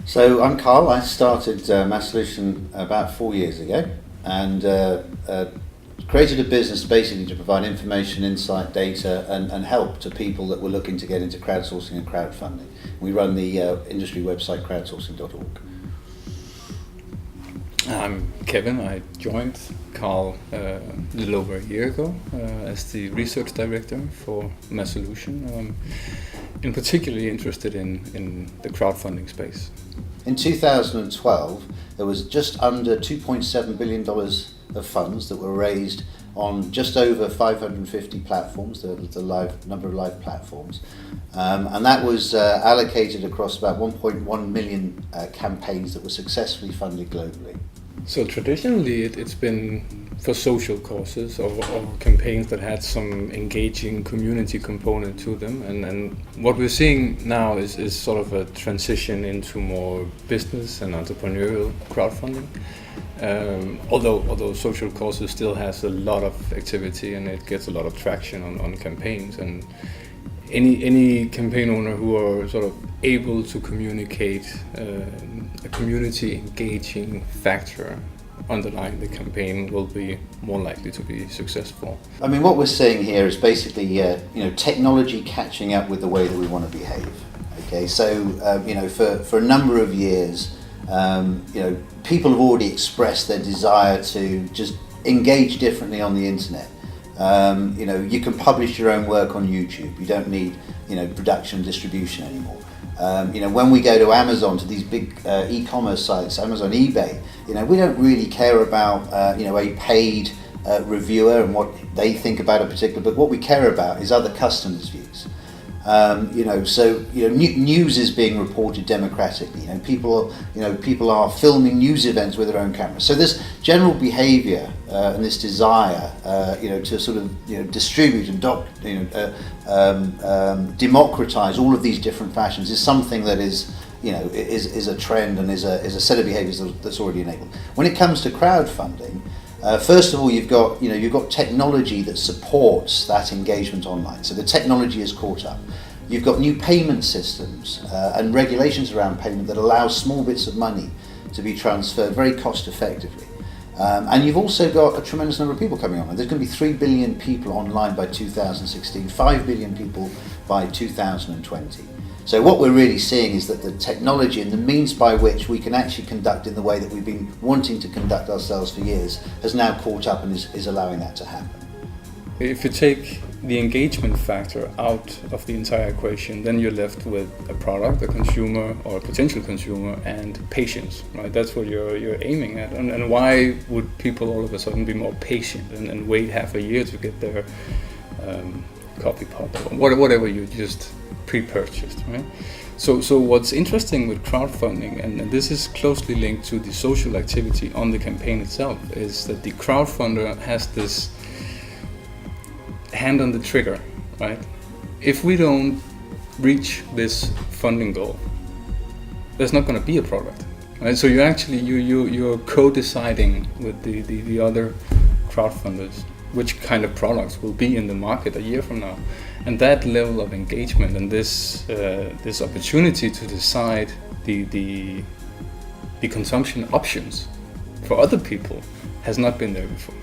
So I'm Carl. I started Massolution about 4 years ago and created a business basically to provide information, insight, data and help to people that were looking to get into crowdsourcing and crowdfunding. We run the industry website Crowdsourcing.ru. I'm Kevin. I joined Carl a little over a year ago as the research director for Massolution. I'm in particularly interested in the crowdfunding space. In 2012, there was just under $2.7 billion of funds that were raised on just over 550 platforms, the live number of live platforms, and that was allocated across about 1.1 million campaigns that were successfully funded globally. So traditionally it's been for social causes or campaigns that had some engaging community component to them, and what we're seeing now is sort of a transition into more business and entrepreneurial crowdfunding. Although social causes still has a lot of activity and it gets a lot of traction on campaigns, and any campaign owner who are sort of able to communicate a community engaging factor underlying the campaign will be more likely to be successful. I mean, what we're seeing here is basically technology catching up with the way that we want to behave. Okay, so for a number of years, people have already expressed their desire to just engage differently on the internet. You can publish your own work on YouTube. You don't need production and distribution anymore. When we go to Amazon, to these big e-commerce sites, Amazon, eBay, we don't really care about a paid reviewer and what they think about a particular book. What we care about is other customers' views. News is being reported democratically. People are filming news events with their own cameras. So this general behaviour and this desire, to sort of distribute and democratise all of these different fashions is something that is a trend and is a set of behaviours that's already enabled. When it comes to crowdfunding, first of all, you've got technology that supports that engagement online. So the technology is caught up. You've got new payment systems and regulations around payment that allow small bits of money to be transferred very cost effectively. And you've also got a tremendous number of people coming online. There's going to be 3 billion people online by 2016, 5 billion people by 2020. So what we're really seeing is that the technology and the means by which we can actually conduct in the way that we've been wanting to conduct ourselves for years has now caught up and is allowing that to happen. If you take the engagement factor out of the entire equation, then you're left with a product, a consumer or a potential consumer, and patience, right? That's what you're aiming at. And why would people all of a sudden be more patient and wait half a year to get their coffee pot or whatever you just pre-purchased, right? So what's interesting with crowdfunding, and this is closely linked to the social activity on the campaign itself, is that the crowdfunder has this hand on the trigger, right? If we don't reach this funding goal, there's not going to be a product, right? So you're co-deciding with the other crowdfunders which kind of products will be in the market a year from now. And that level of engagement and this opportunity to decide the consumption options for other people has not been there before.